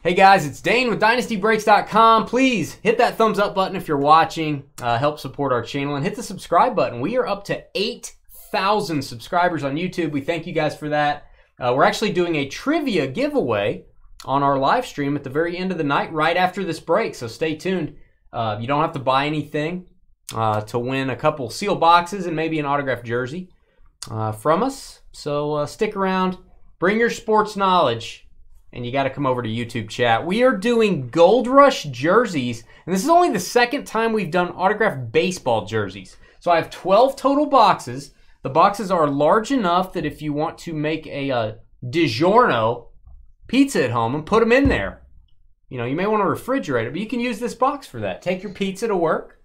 Hey guys, it's Dane with DynastyBreaks.com. Please hit that thumbs up button if you're watching. Help support our channel and hit the subscribe button. We are up to 8,000 subscribers on YouTube. We thank you guys for that. We're actually doing a trivia giveaway on our live stream at the very end of the night right after this break, so stay tuned. You don't have to buy anything to win a couple sealed boxes and maybe an autographed jersey from us. So stick around, bring your sports knowledge, and you got to come over to YouTube chat. We are doing Gold Rush jerseys, and this is only the second time we've done autographed baseball jerseys. So I have 12 total boxes. The boxes are large enough that if you want to make a DiGiorno pizza at home and put them in there, you know, you may want to refrigerate it, but you can use this box for that. Take your pizza to work.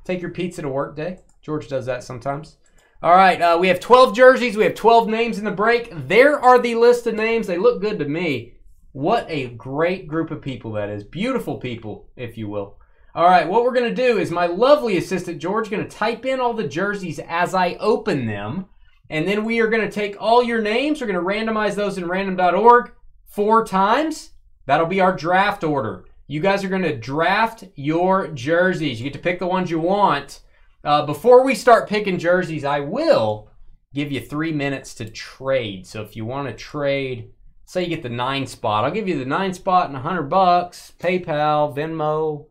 Take your pizza to work day. George does that sometimes. All right, we have 12 jerseys. We have 12 names in the break. There are the list of names. They look good to me. What a great group of people that is. Beautiful people, if you will. All right, what we're going to do is my lovely assistant, George, is going to type in all the jerseys as I open them. And then we are going to take all your names. We're going to randomize those in random.org 4 times. That'll be our draft order. You guys are going to draft your jerseys. You get to pick the ones you want. Before we start picking jerseys, I will give you 3 minutes to trade. So if you want to trade, say you get the 9 spot, I'll give you the 9 spot and $100, PayPal, Venmo,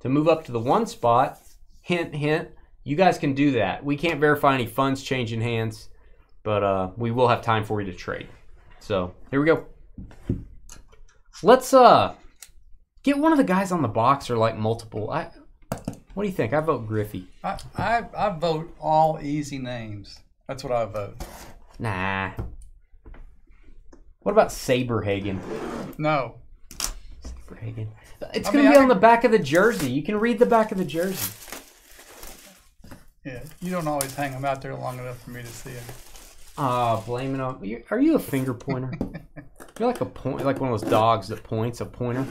to move up to the 1 spot. Hint, hint. You guys can do that. We can't verify any funds changing hands, but we will have time for you to trade. So here we go. Let's get one of the guys on the box or like multiple. What do you think? I vote Griffey. I vote all easy names. That's what I vote. Nah. What about Saberhagen? No. Saberhagen. It's going to be on the back of the jersey. You can read the back of the jersey. Yeah, you don't always hang them out there long enough for me to see them. Ah, blame it on. Are you a finger pointer? You're like like one of those dogs that points, a pointer.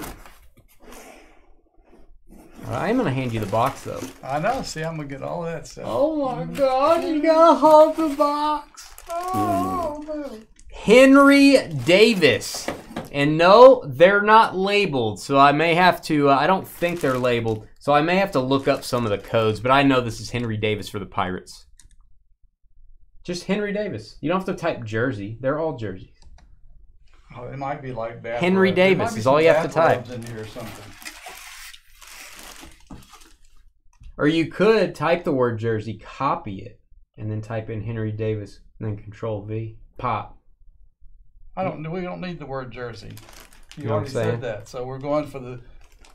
I am going to hand you the box, though. I know. See, I'm going to get all that stuff. Oh, my God. You got to hold the box. Oh, man. Henry Davis. And no, they're not labeled, so I may have to, I don't think they're labeled, so I may have to look up some of the codes, but I know this is Henry Davis for the Pirates. Just Henry Davis. You don't have to type jersey. They're all jerseys. Oh, it might be like that. Henry Davis is all you have to type. In here or something. Or you could type the word jersey, copy it, and then type in Henry Davis, and then Control V, pop. We don't need the word jersey. You know already said that, so we're going for the.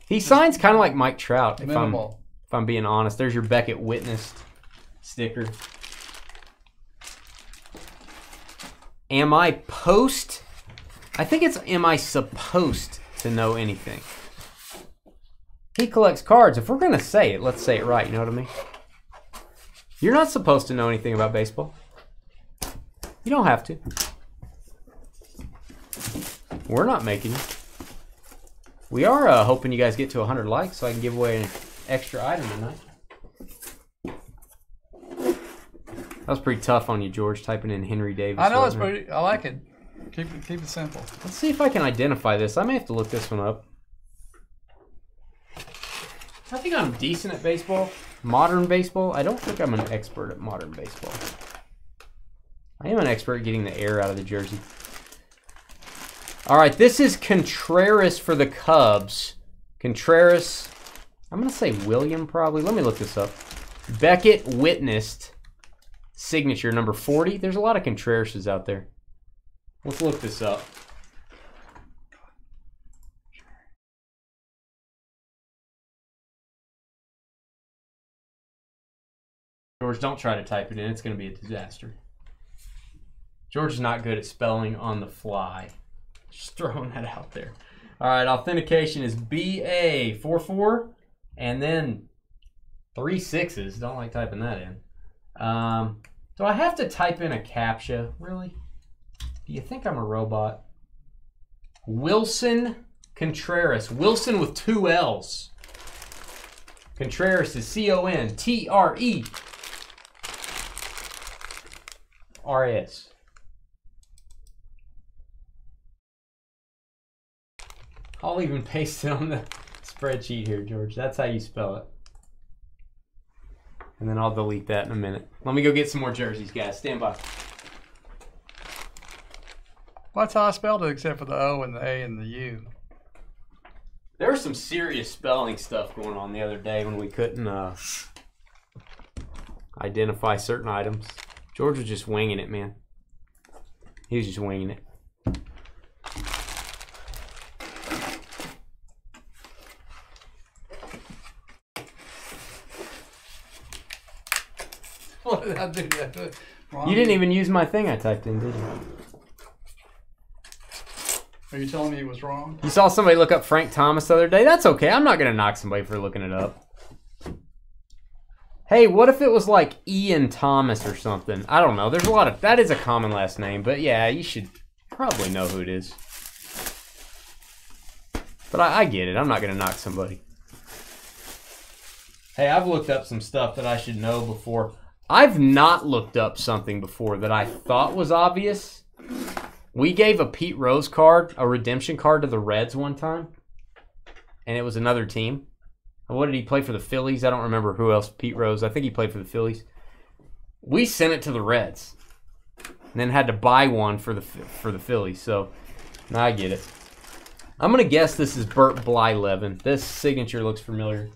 He signs kind of like Mike Trout. Minimal. If I'm being honest, there's your Beckett witnessed sticker. Am I post? I think it's am I supposed to know anything? He collects cards. If we're gonna say it, let's say it right. You know what I mean? You're not supposed to know anything about baseball. You don't have to. We're not making you. We are hoping you guys get to 100 likes so I can give away an extra item tonight. That was pretty tough on you, George, typing in Henry Davis. I know it's pretty. I like it. Keep it simple. Let's see if I can identify this. I may have to look this one up. I think I'm decent at baseball. Modern baseball. I don't think I'm an expert at modern baseball. I am an expert at getting the air out of the jersey. All right, this is Contreras for the Cubs. Contreras, I'm going to say William probably. Let me look this up. Beckett witnessed signature number 40. There's a lot of Contrerases out there. Let's look this up. George, don't try to type it in. It's going to be a disaster. George is not good at spelling on the fly. Just throwing that out there. All right, authentication is BA44 and then 3 6s. Don't like typing that in. Do I have to type in a CAPTCHA? Really? Do you think I'm a robot? Wilson Contreras. Wilson with 2 L's. Contreras is C-O-N-T-R-E-R-A-S. I'll even paste it on the spreadsheet here, George. That's how you spell it. And then I'll delete that in a minute. Let me go get some more jerseys, guys. Stand by. Well, that's how I spelled it, except for the O and the A and the U. There was some serious spelling stuff going on the other day when we couldn't identify certain items. George was just winging it, man. He was just winging it. What did I do? You didn't even use my thing I typed in, did you? Are you telling me it was wrong? You saw somebody look up Frank Thomas the other day? That's okay. I'm not going to knock somebody for looking it up. Hey, what if it was like Ian Thomas or something? I don't know. There's a lot of... That is a common last name, but yeah, you should probably know who it is. But I get it. I'm not going to knock somebody. Hey, I've looked up some stuff that I should know before. I've not looked up something before that I thought was obvious. We gave a Pete Rose card, a redemption card, to the Reds one time. And it was another team. What did he play for the Phillies? I don't remember who else. Pete Rose. I think he played for the Phillies. We sent it to the Reds. And then had to buy one for the Phillies. So, now I get it. I'm going to guess this is Bert Blyleven. This signature looks familiar.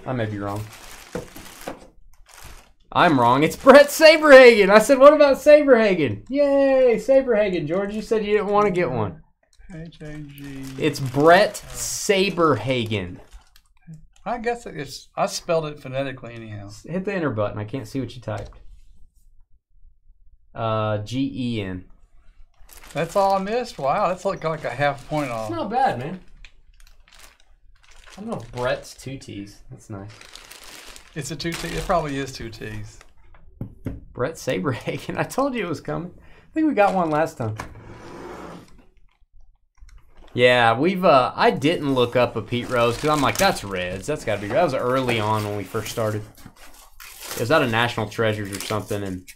I may be wrong. I'm wrong. It's Brett Saberhagen. I said, what about Saberhagen? Yay, Saberhagen. George, you said you didn't want to get one. H-A-G. It's Brett Saberhagen. I guess I spelled it phonetically anyhow. Hit the enter button. I can't see what you typed. G-E-N. That's all I missed? Wow, that's like a half point off. It's not bad, man. I don't know if Brett's 2 T's. That's nice. It's a 2 T. It probably is 2 T's. Brett Saberhagen. I told you it was coming. I think we got one last time. Yeah, I didn't look up a Pete Rose because I'm like, that's Reds. That's got to be. That was early on when we first started. It was out of National Treasures or something, and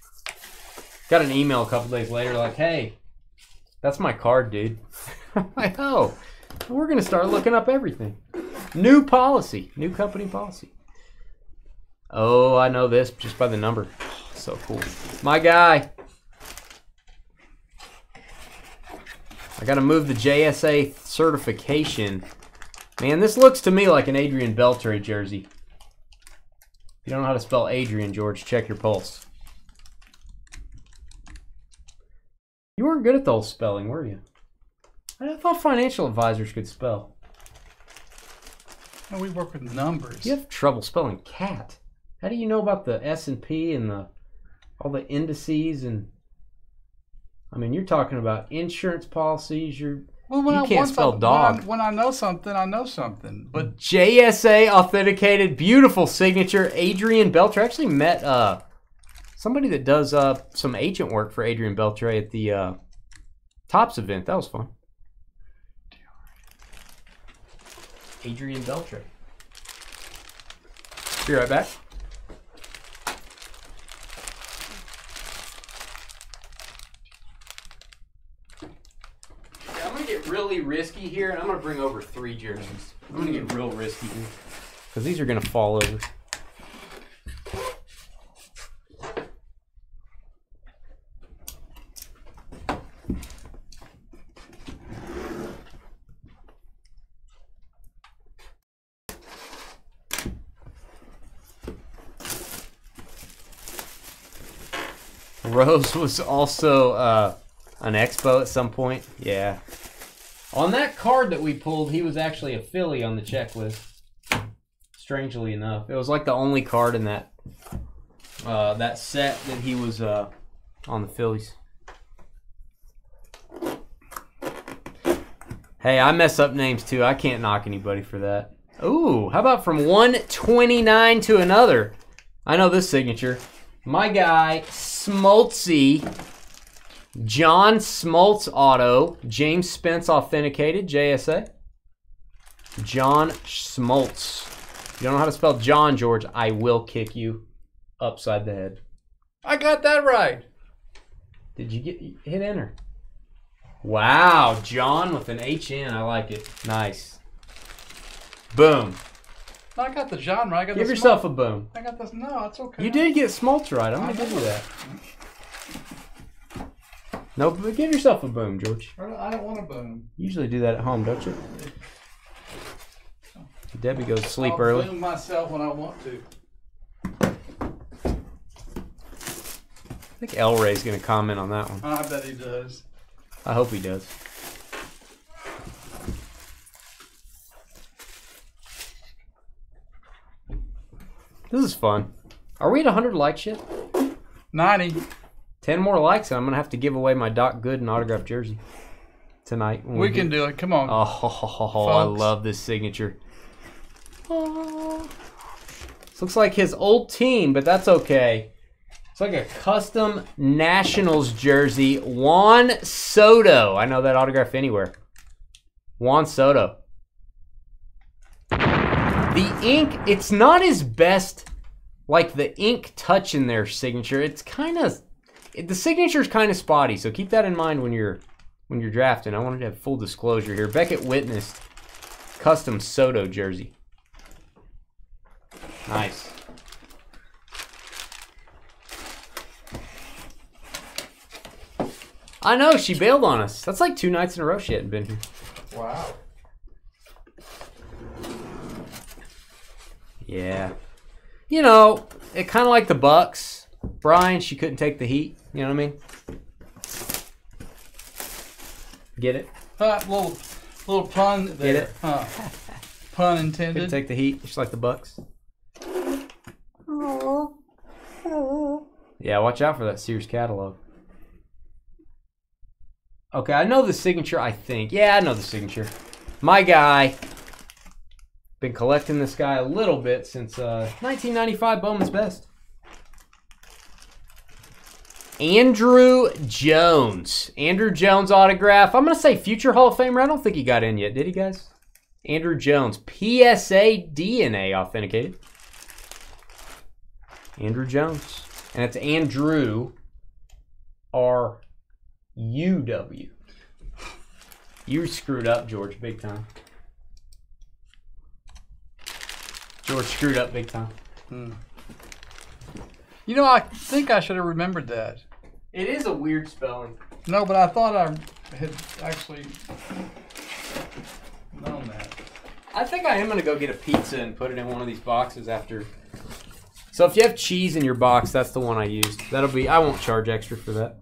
got an email a couple days later like, hey, that's my card, dude. I'm like, oh, we're going to start looking up everything. New policy. New company policy. Oh, I know this just by the number. So cool. My guy. I got to move the JSA certification. Man, this looks to me like an Adrian Beltre jersey. If you don't know how to spell Adrian, George, check your pulse. You weren't good at the whole spelling, were you? I thought financial advisors could spell. No, we work with numbers. You have trouble spelling cat. How do you know about the S&P and all the indices and... I mean, you're talking about insurance policies. You can't spell dog. When I know something, I know something. But JSA authenticated, beautiful signature. Adrian Beltre. I actually met somebody that does some agent work for Adrian Beltre at the Tops event. That was fun. Adrian Beltre. Be right back. Really risky here, and I'm going to bring over 3 jerseys. I'm going to get real risky here because these are going to fall over. Rose was also an expo at some point. Yeah. On that card that we pulled, he was actually a Philly on the checklist. Strangely enough, it was like the only card in that that set that he was on the Phillies. Hey, I mess up names too. I can't knock anybody for that. Ooh, how about from 129 to another? I know this signature. My guy, Smoltzy. John Smoltz auto. James Spence authenticated. JSA. John Smoltz. If you don't know how to spell John, George, I will kick you upside the head. I got that right. Did you hit enter? Wow, John with an HN. I like it. Nice. Boom. No, I got the genre. I got Give the yourself a boom. I got this. No, it's okay. You did get smolts right. I'm going to give you that. No, but give yourself a boom, George. I don't want a boom. You usually do that at home, don't you? Debbie goes to sleep I'll early. boom myself when I want to. I think El Ray's going to comment on that one. I bet he does. I hope he does. This is fun. Are we at 100 likes yet? 90. 10 more likes and I'm going to have to give away my Doc Gooden autographed jersey tonight. We can do it. Come on. Oh, I love this signature. Oh. This looks like his old team, but that's okay. It's like a custom Nationals jersey. Juan Soto. I know that autograph anywhere. Juan Soto. The ink, it's not his best, like the ink touch in their signature. It's kind of, the signature's kind of spotty, so keep that in mind when you're drafting. I wanted to have full disclosure here. Beckett witnessed custom Soto jersey. Nice. I know, she bailed on us. That's like 2 nights in a row she hadn't been here. Wow. Yeah. You know, it kind of like the Bucks. Brian, she couldn't take the heat. You know what I mean? Get it? Little pun there. Get it? Pun intended. Couldn't take the heat, just like the Bucks. Yeah, watch out for that Sears catalog. Okay, I know the signature, I think. Yeah, I know the signature. My guy. Been collecting this guy a little bit since 1995 Bowman's Best. Andrew Jones. Andrew Jones autograph. I'm going to say future Hall of Famer. I don't think he got in yet. Did he, guys? Andrew Jones. PSA DNA authenticated. Andrew Jones. And it's Andrew R-U-W. You screwed up, George, big time. George screwed up big time. You know, I think I should have remembered that. It is a weird spelling. No, but I thought I had actually known that. I think I am going to go get a pizza and put it in one of these boxes after. So if you have cheese in your box, that's the one I used. That'll be, I won't charge extra for that.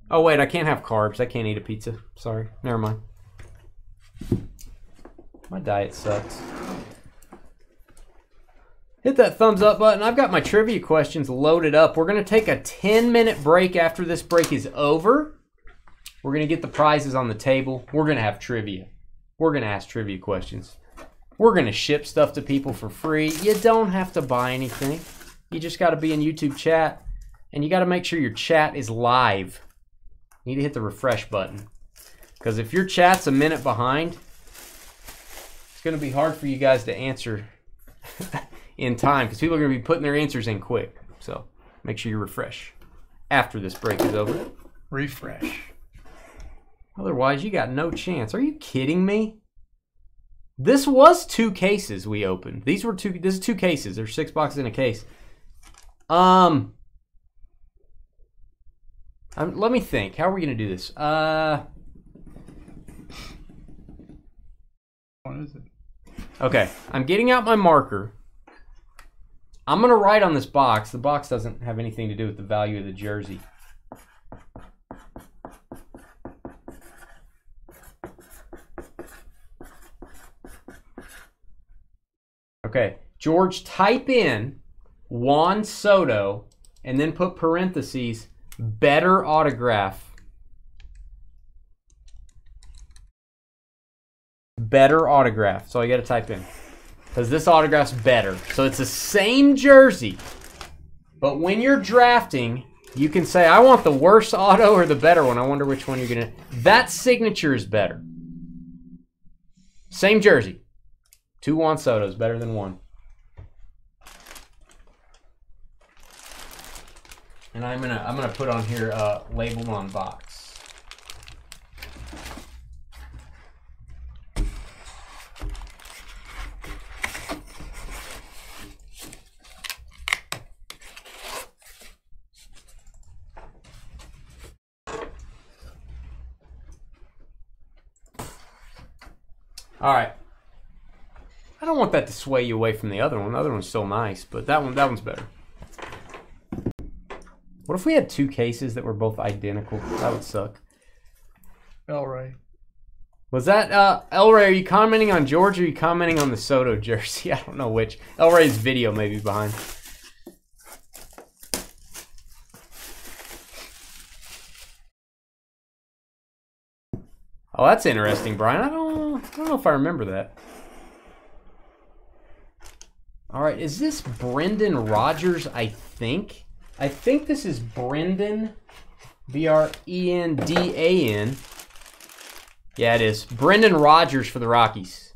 Oh, wait, I can't have carbs. I can't eat a pizza. Sorry. Never mind. My diet sucks. Hit that thumbs up button. I've got my trivia questions loaded up. We're going to take a 10-minute break after this break is over. We're going to get the prizes on the table. We're going to have trivia. We're going to ask trivia questions. We're going to ship stuff to people for free. You don't have to buy anything. You just got to be in YouTube chat. And you got to make sure your chat is live. You need to hit the refresh button. Because if your chat's a minute behind, it's going to be hard for you guys to answer in time. Because people are going to be putting their answers in quick. So make sure you refresh after this break is over. Refresh. Otherwise, you got no chance. Are you kidding me? This was 2 cases we opened. These were 2. This is 2 cases. There's 6 boxes in a case. Let me think. How are we gonna do this? What is it? Okay. I'm getting out my marker. I'm gonna write on this box. The box doesn't have anything to do with the value of the jersey. Okay, George, type in Juan Soto and then put parentheses, better autograph. Better autograph. So I got to type in. Because this autograph's better. So it's the same jersey. But when you're drafting, you can say, I want the worst auto or the better one. I wonder which one you're going to. That signature is better. Same jersey. 2 Juan Sotos, better than 1. And I'm gonna put on here labeled on box. All right. I don't want that to sway you away from the other one. The other one's still nice, but that one's better. What if we had two cases that were both identical? That would suck. Elray. Was that Elray? Are you commenting on George or are you commenting on the Soto jersey? I don't know which. Elray's video may be behind. Oh, that's interesting, Brian. I don't know if I remember that. All right, is this Brendan Rodgers? I think this is Brendan, B-R-E-N-D-A-N. Yeah, it is. Brendan Rodgers for the Rockies.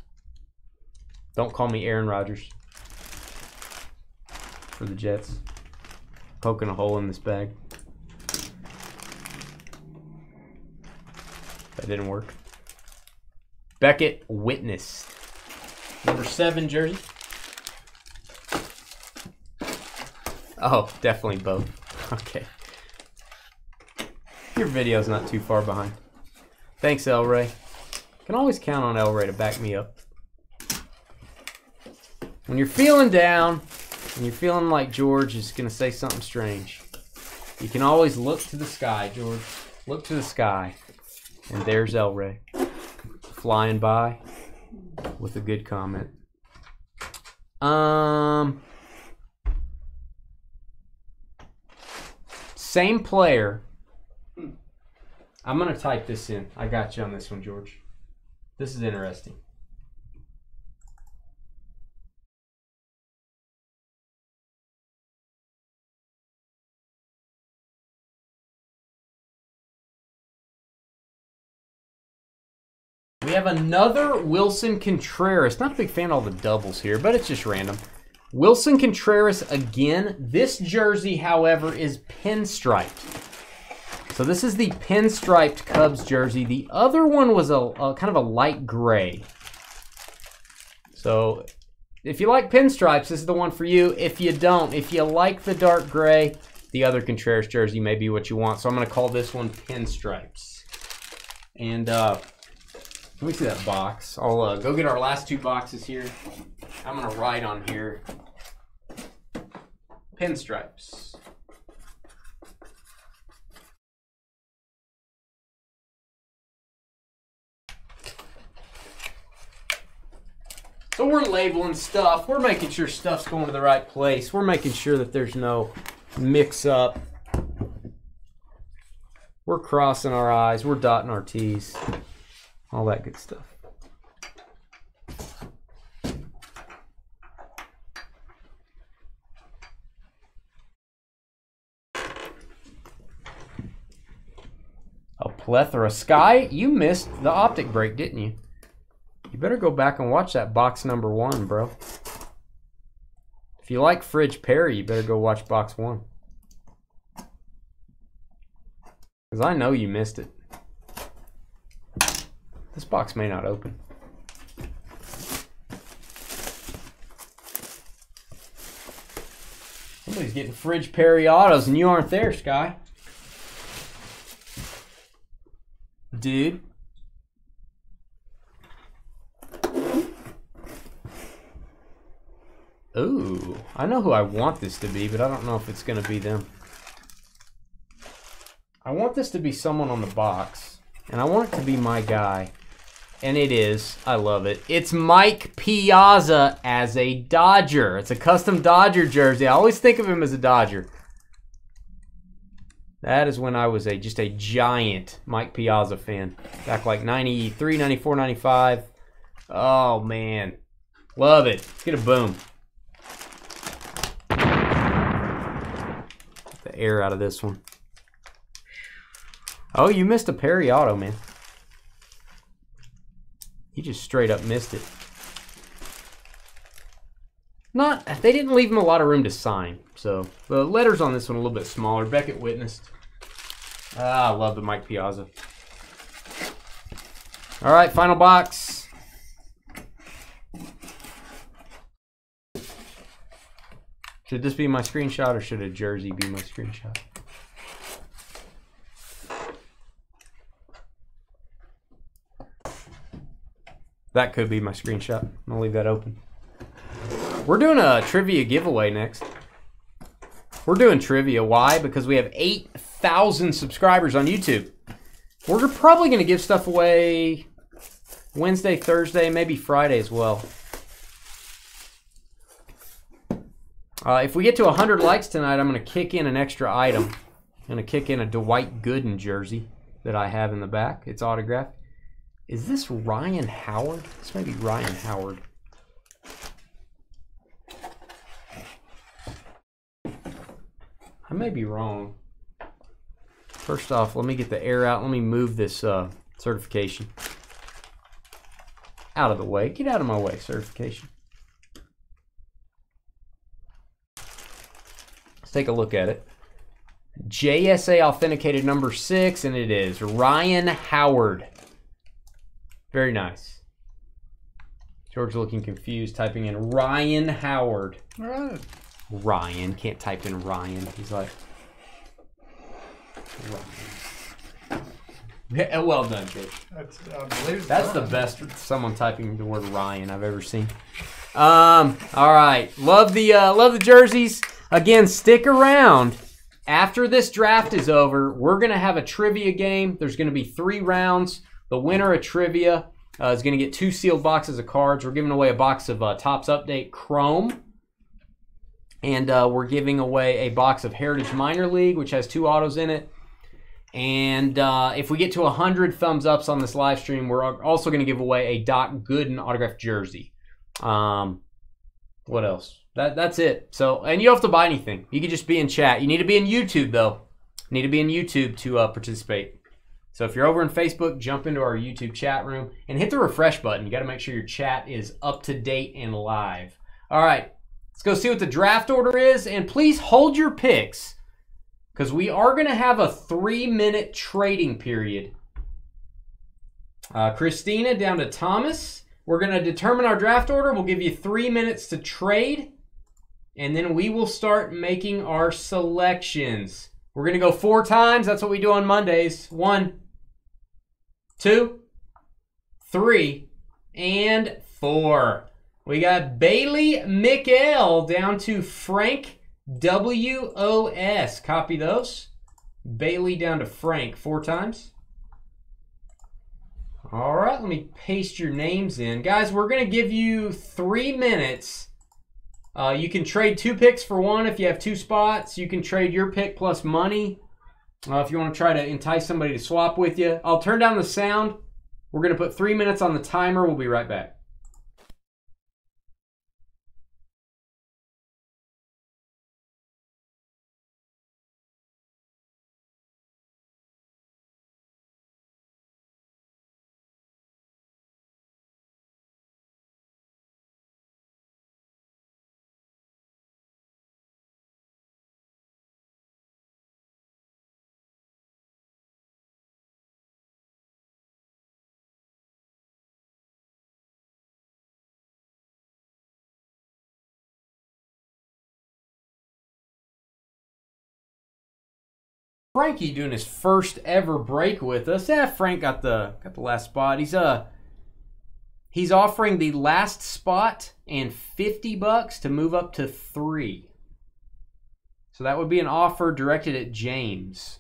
Don't call me Aaron Rodgers. For the Jets. Poking a hole in this bag. That didn't work. Beckett Witness. Number 7 jersey. Oh, definitely both. Okay. Your video's not too far behind. Thanks, Elray. Can always count on Elray to back me up. When you're feeling down, when you're feeling like George is going to say something strange, you can always look to the sky, George. Look to the sky. And there's Elray. Flying by with a good comment. Same player. I'm going to type this in. I got you on this one, George. This is interesting. We have another Wilson Contreras. Not a big fan of all the doubles here, but it's just random. Wilson Contreras again. This jersey, however, is pinstriped. So this is the pinstriped Cubs jersey. The other one was a kind of a light gray. So if you like pinstripes, this is the one for you. If you don't, if you like the dark gray, the other Contreras jersey may be what you want. So I'm going to call this one pinstripes. And let me see that box. I'll go get our last 2 boxes here. I'm going to write on here pinstripes. So we're labeling stuff. We're making sure stuff's going to the right place. We're making sure that there's no mix-up. We're crossing our I's. We're dotting our T's. All that good stuff. A plethora. Sky, you missed the optic break, didn't you? You better go back and watch that box number 1, bro. If you like Fridge Perry, you better go watch box 1. Because I know you missed it. This box may not open. Somebody's getting Fridge Perry autos and you aren't there, Sky. Dude. Ooh, I know who I want this to be, but I don't know if it's going to be them. I want this to be someone on the box, and I want it to be my guy. And it is. I love it. It's Mike Piazza as a Dodger. It's a custom Dodger jersey. I always think of him as a Dodger. That is when I was just a giant Mike Piazza fan. Back like 93, 94, 95. Oh, man. Love it. Let's get a boom. Get the air out of this one. Oh, you missed a Perry auto, man. You just straight up missed it. They didn't leave him a lot of room to sign. So the letters on this one a little bit smaller. Beckett witnessed. Ah, I love the Mike Piazza. All right, final box. Should this be my screenshot or should a jersey be my screenshot? That could be my screenshot. I'm gonna leave that open. We're doing a trivia giveaway next. We're doing trivia. Why? Because we have 8,000 subscribers on YouTube. We're probably gonna give stuff away Wednesday, Thursday, maybe Friday as well. If we get to 100 likes tonight, I'm going to kick in an extra item. I'm going to kick in a Dwight Gooden jersey that I have in the back. It's autographed. Is this Ryan Howard? This may be Ryan Howard. I may be wrong. First off, let me get the air out. Let me move this certification out of the way. Get out of my way, certification. Take a look at it. JSA authenticated number 6, and it is Ryan Howard. Very nice. George looking confused, typing in Ryan Howard. All right. Ryan. Can't type in Ryan. He's like, Ryan. Yeah, well done, George. That's the best someone typing the word Ryan I've ever seen. All right. Love the jerseys. Again, stick around. After this draft is over, we're going to have a trivia game. There's going to be 3 rounds. The winner of trivia is going to get 2 sealed boxes of cards. We're giving away a box of Topps Update Chrome. And we're giving away a box of Heritage Minor League, which has 2 autos in it. And if we get to 100 thumbs ups on this live stream, we're also going to give away a Doc Gooden autographed jersey. What else? That's it. So, and you don't have to buy anything. You can just be in chat. You need to be in YouTube, though. You need to be in YouTube to participate. So if you're over in Facebook, jump into our YouTube chat room and hit the refresh button. You got to make sure your chat is up to date and live. All right, let's go see what the draft order is. And please hold your picks because we are going to have a 3-minute trading period. Christina down to Thomas. We're going to determine our draft order. We'll give you 3 minutes to trade. And then we will start making our selections. We're going to go 4 times. That's what we do on Mondays. 1, 2, 3, and 4. We got Bailey Mikael down to Frank WOS. Copy those. Bailey down to Frank 4 times. All right, let me paste your names in. Guys, we're going to give you 3 minutes. You can trade 2 picks for 1 if you have 2 spots. You can trade your pick plus money if you want to try to entice somebody to swap with you. I'll turn down the sound. We're going to put 3 minutes on the timer. We'll be right back. Frankie doing his first ever break with us. Frank got the last spot. He's offering the last spot and $50 to move up to 3. So that would be an offer directed at James.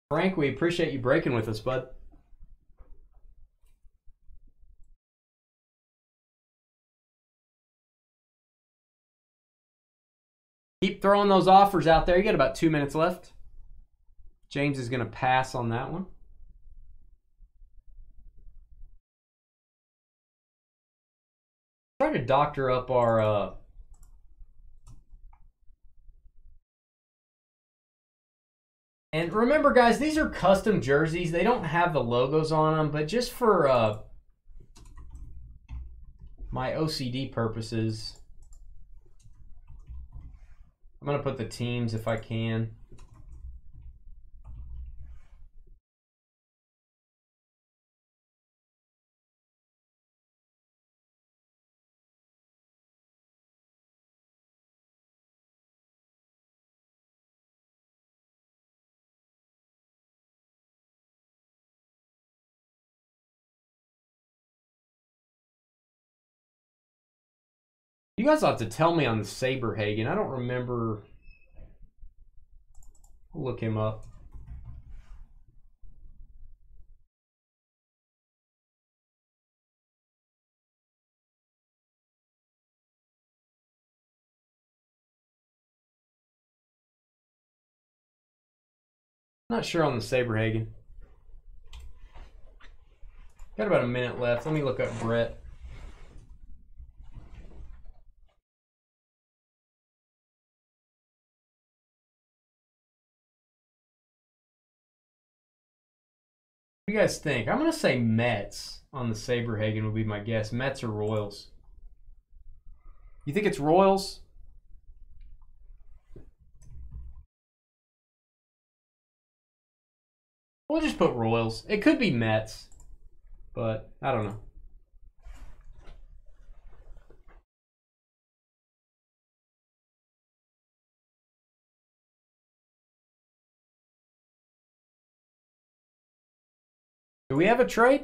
Frank, we appreciate you breaking with us, bud. Keep throwing those offers out there. You got about 2 minutes left. James is going to pass on that one. Try to doctor up our and remember, guys, these are custom jerseys. They don't have the logos on them, but just for my OCD purposes, I'm going to put the teams if I can. You guys will have to tell me on the Saberhagen. I don't remember. I'll look him up. Not sure on the Saberhagen. Got about a minute left. Let me look up Brett. What do you guys think? I'm going to say Mets on the Saberhagen would be my guess. Mets or Royals? You think it's Royals? We'll just put Royals. It could be Mets, but I don't know. Do we have a trade?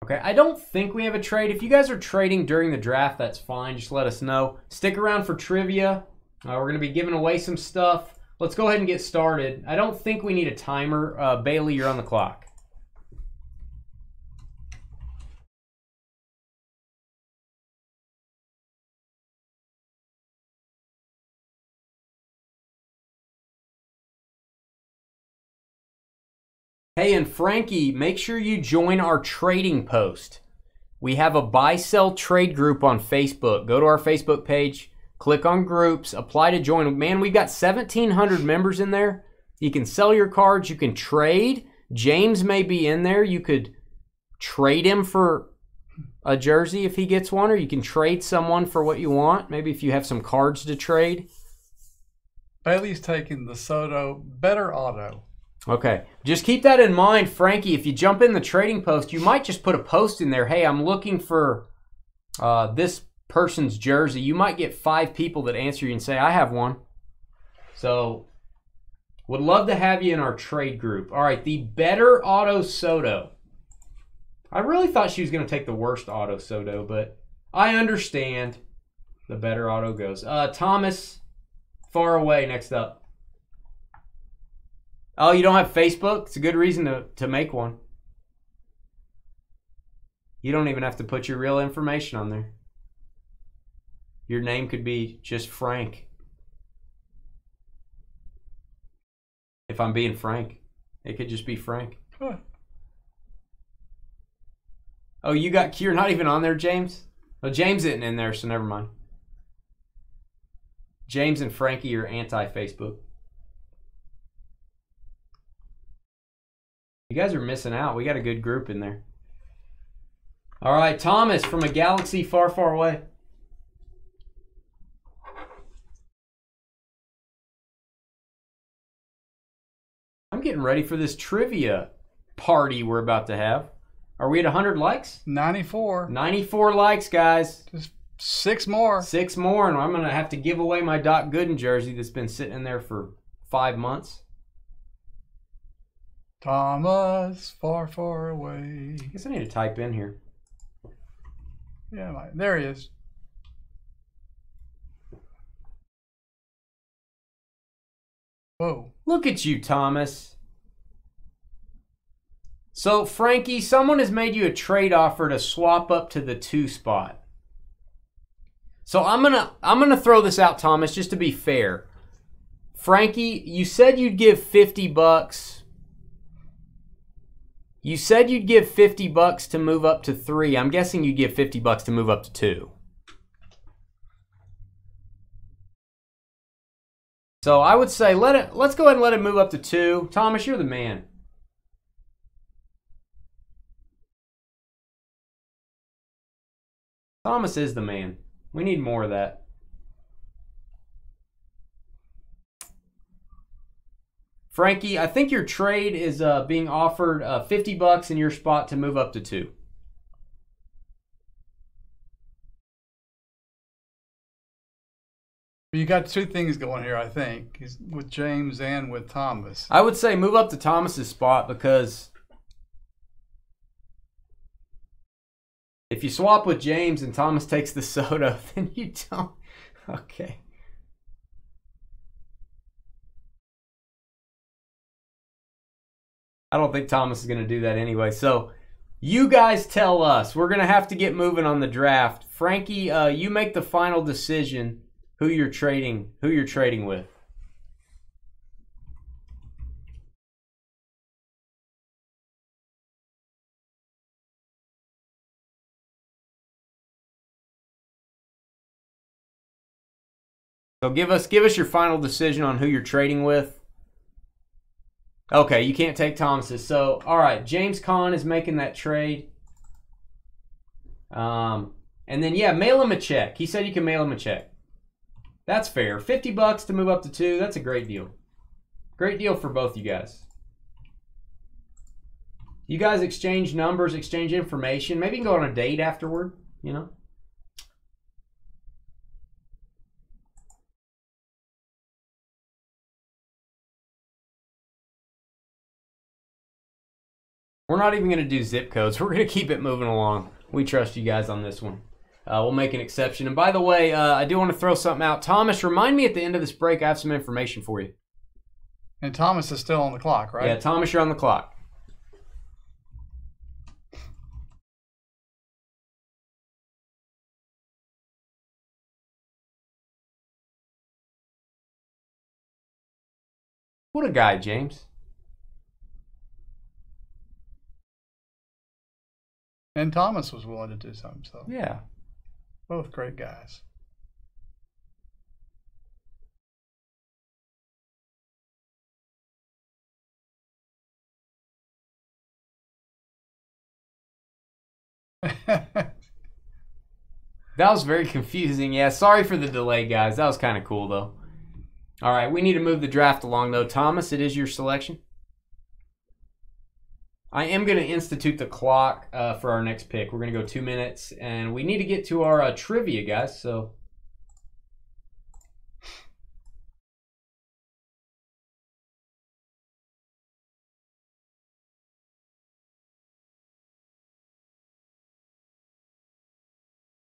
Okay, I don't think we have a trade. If you guys are trading during the draft, that's fine. Just let us know. Stick around for trivia. We're going to be giving away some stuff. Let's go ahead and get started. I don't think we need a timer. Bailey, you're on the clock. Hey, and Frankie, make sure you join our trading post. We have a buy-sell trade group on Facebook. Go to our Facebook page, click on groups, apply to join. Man, we've got 1,700 members in there. You can sell your cards. You can trade. James may be in there. You could trade him for a jersey if he gets one, or you can trade someone for what you want. Maybe if you have some cards to trade. Bailey's taking the Soto better auto. Okay, just keep that in mind, Frankie. If you jump in the trading post, you might just put a post in there. Hey, I'm looking for this person's jersey. You might get 5 people that answer you and say, I have one. So, would love to have you in our trade group. All right, the better auto Soto. I really thought she was going to take the worst auto Soto, but I understand the better auto goes. Thomas, far away, next up. Oh, you don't have Facebook? It's a good reason to make one. You don't even have to put your real information on there. Your name could be just Frank. If I'm being frank, it could just be Frank. Huh. Oh, you're not even on there, James? Well, James isn't in there, so never mind. James and Frankie are anti-Facebook. You guys are missing out. We got a good group in there. All right, Thomas from a galaxy far, far away. I'm getting ready for this trivia party we're about to have. Are we at 100 likes? 94. 94 likes, guys. Just 6 more. 6 more, and I'm going to have to give away my Doc Gooden jersey that's been sitting in there for 5 months. Thomas, far, far away. I guess I need to type in here. Yeah, there he is. Whoa. Look at you, Thomas. So, Frankie, someone has made you a trade offer to swap up to the 2 spot. So I'm gonna throw this out, Thomas, just to be fair. Frankie, you said you'd give $50. You said you'd give $50 to move up to 3. I'm guessing you'd give $50 to move up to 2. So I would say let's go ahead and let it move up to 2. Thomas, you're the man. Thomas is the man. We need more of that. Frankie, I think your trade is being offered $50 in your spot to move up to 2. You got two things going here, I think, with James and with Thomas. I would say move up to Thomas's spot because if you swap with James and Thomas takes the soda, then you don't. Okay. I don't think Thomas is going to do that anyway. So you guys tell us. We're going to have to get moving on the draft. Frankie, you make the final decision who you're trading with. So give us your final decision on who you're trading with. Okay, you can't take Thomas's. So, all right, James Conn is making that trade. And then, yeah, mail him a check. He said you can mail him a check. That's fair. $50 to move up to 2. That's a great deal. Great deal for both you guys. You guys exchange numbers, exchange information. Maybe you can go on a date afterward, you know? We're not even going to do zip codes. We're going to keep it moving along. We trust you guys on this one. We'll make an exception. And by the way, I do want to throw something out. Thomas, remind me at the end of this break, I have some information for you. And Thomas is still on the clock, right? Yeah, Thomas, you're on the clock. What a guy, James. And Thomas was willing to do something, so. Yeah. Both great guys. That was very confusing. Yeah, sorry for the delay, guys. That was kind of cool, though. All right, we need to move the draft along, though. Thomas, it is your selection. I am going to institute the clock for our next pick. We're going to go 2 minutes, and we need to get to our trivia, guys. So,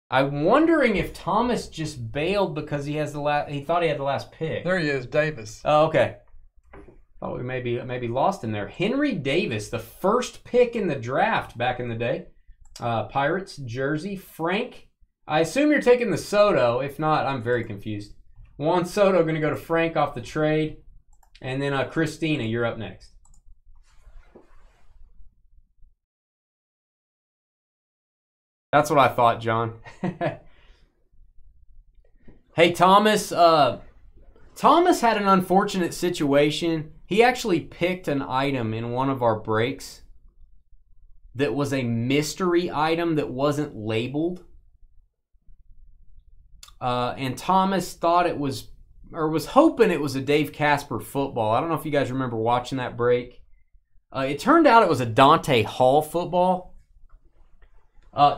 I'm wondering if Thomas just bailed because he has he thought he had the last pick. There he is, Davis. Oh, okay. Thought we maybe lost him there. Henry Davis, the first pick in the draft back in the day. Pirates jersey. Frank, I assume you're taking the Soto. If not, I'm very confused. Juan Soto going to go to Frank off the trade. And then Christina, you're up next. That's what I thought, John. Hey, Thomas. Thomas had an unfortunate situation. He actually picked an item in one of our breaks that was a mystery item that wasn't labeled. And Thomas thought it was, or was hoping it was a Dave Casper football. I don't know if you guys remember watching that break. It turned out it was a Dante Hall football.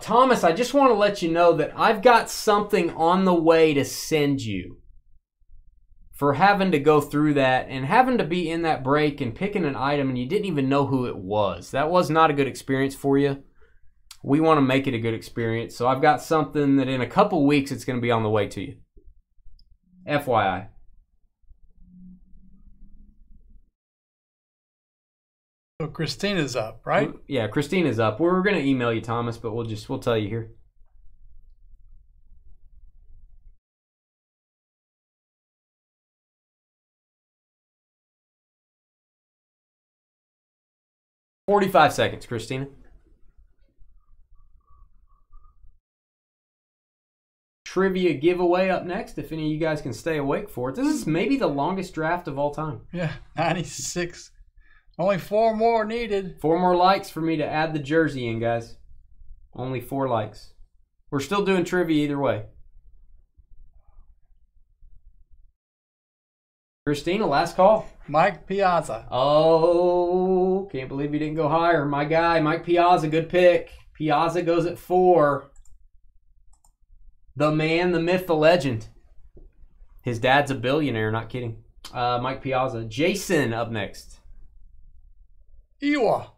Thomas, I just want to let you know that I've got something on the way to send you for having to go through that and having to be in that break and picking an item and you didn't even know who it was. That was not a good experience for you. We want to make it a good experience. So I've got something that in a couple weeks it's going to be on the way to you. FYI. So Christina's up, right? Yeah, Christina's up. We're going to email you, Thomas, but we'll tell you here. "45 seconds, Christina." Trivia giveaway up next, if any of you guys can stay awake for it. This is maybe the longest draft of all time. Yeah, 96. Only 4 more needed. 4 more likes for me to add the jersey in, guys. Only 4 likes. We're still doing trivia either way. Christina, last call. Mike Piazza. Oh, can't believe you didn't go higher. My guy, Mike Piazza, good pick. Piazza goes at 4. The man, the myth, the legend. His dad's a billionaire, not kidding. Mike Piazza. Jason up next. Ewa.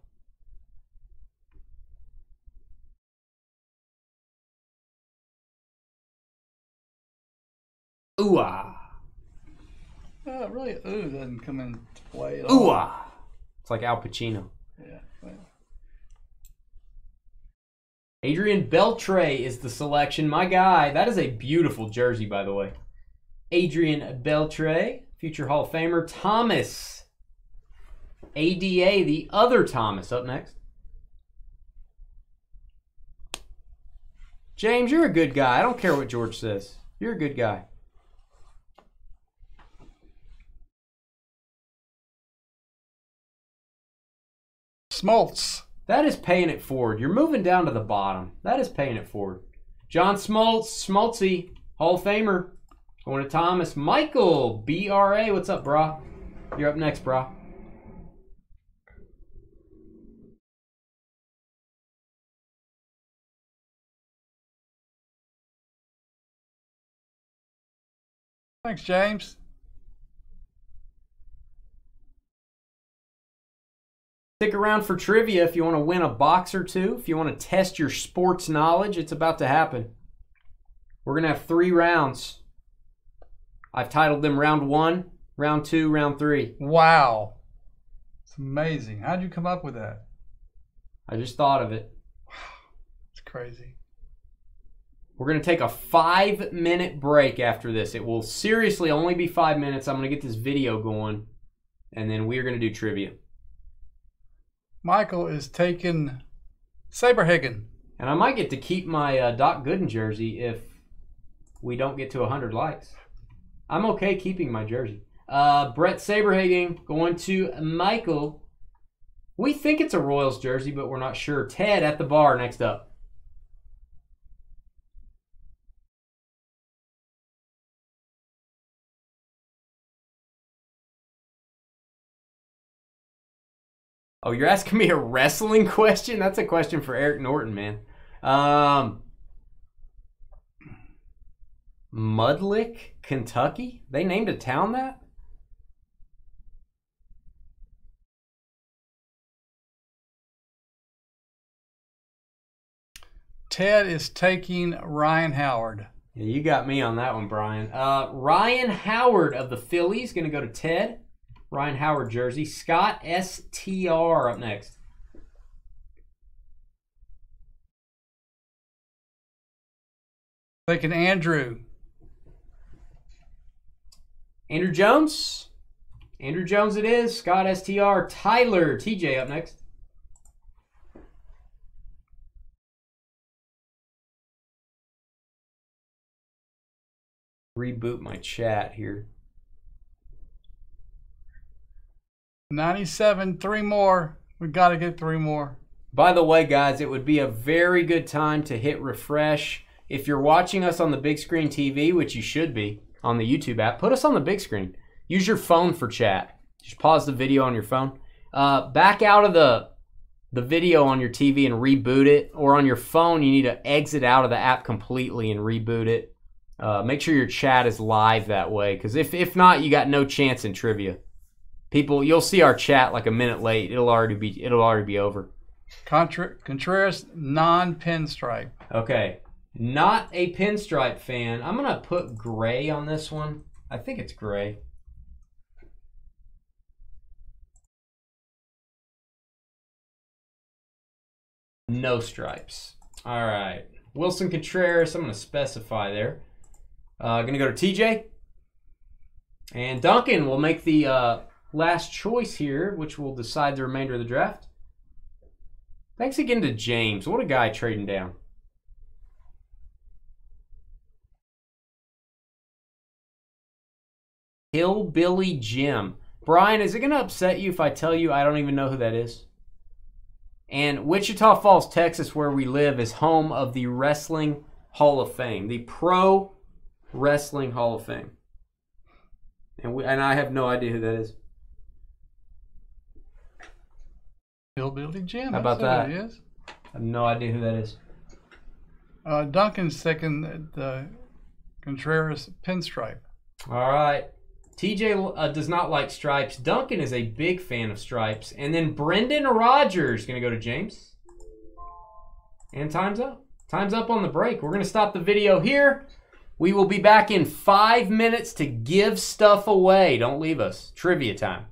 Ooh-ah. Really, ooh doesn't come into play at all. Ooh-ah. It's like Al Pacino. Yeah. Well. Adrian Beltre is the selection. My guy. That is a beautiful jersey, by the way. Adrian Beltre, future Hall of Famer. Thomas. ADA, the other Thomas, up next. James, you're a good guy. I don't care what George says. You're a good guy. Smoltz. That is paying it forward. You're moving down to the bottom. That is paying it forward. John Smoltz, Smoltzy, Hall of Famer. Going to Thomas. Michael, BRA. What's up, brah? You're up next, brah. Thanks, James. Stick around for trivia if you want to win a box or two. If you want to test your sports knowledge, it's about to happen. We're going to have 3 rounds. I've titled them Round 1, Round 2, Round 3. Wow. It's amazing. How'd you come up with that? I just thought of it. It's crazy. We're going to take a 5-minute break after this. It will seriously only be 5 minutes. I'm going to get this video going, and then we're going to do trivia. Michael is taking Saberhagen. And I might get to keep my Doc Gooden jersey if we don't get to 100 likes. I'm okay keeping my jersey. Brett Saberhagen going to Michael. We think it's a Royals jersey, but we're not sure. Ted at the bar next up. Oh, you're asking me a wrestling question? That's a question for Eric Norton, man. Mudlick, Kentucky? They named a town that? Ted is taking Ryan Howard. Yeah, you got me on that one, Brian. Ryan Howard of the Phillies going to go to Ted. Ryan Howard jersey. Scott STR up next. Taking Andrew. Andrew Jones. Andrew Jones it is. Scott STR. Tyler TJ up next. Reboot my chat here. 97, 3 more. We got to get 3 more. By the way, guys, it would be a very good time to hit refresh. If you're watching us on the big screen TV, which you should be on the YouTube app, put us on the big screen. Use your phone for chat. Just pause the video on your phone. Back out of the video on your TV and reboot it. Or on your phone, you need to exit out of the app completely and reboot it. Make sure your chat is live that way, because if not, you got no chance in trivia. People, you'll see our chat like a minute late. It'll already be over. Contreras non-pinstripe. Okay, not a pinstripe fan. I'm gonna put gray on this one. I think it's gray. No stripes. All right, Wilson Contreras. I'm gonna specify there. Gonna go to TJ, and Duncan will make the last choice here, which will decide the remainder of the draft. Thanks again to James. What a guy trading down. Hillbilly Jim. Brian, is it going to upset you if I tell you I don't even know who that is? And Wichita Falls, Texas, where we live, is home of the Wrestling Hall of Fame, the Pro Wrestling Hall of Fame. And I have no idea who that is. Hillbilly Jim. How about that? It is. I have no idea who that is. Duncan's taking the Contreras pinstripe. All right. TJ does not like stripes. Duncan is a big fan of stripes. And then Brendan Rogers going to go to James. And time's up. Time's up on the break. We're going to stop the video here. We will be back in 5 minutes to give stuff away. Don't leave us. Trivia time.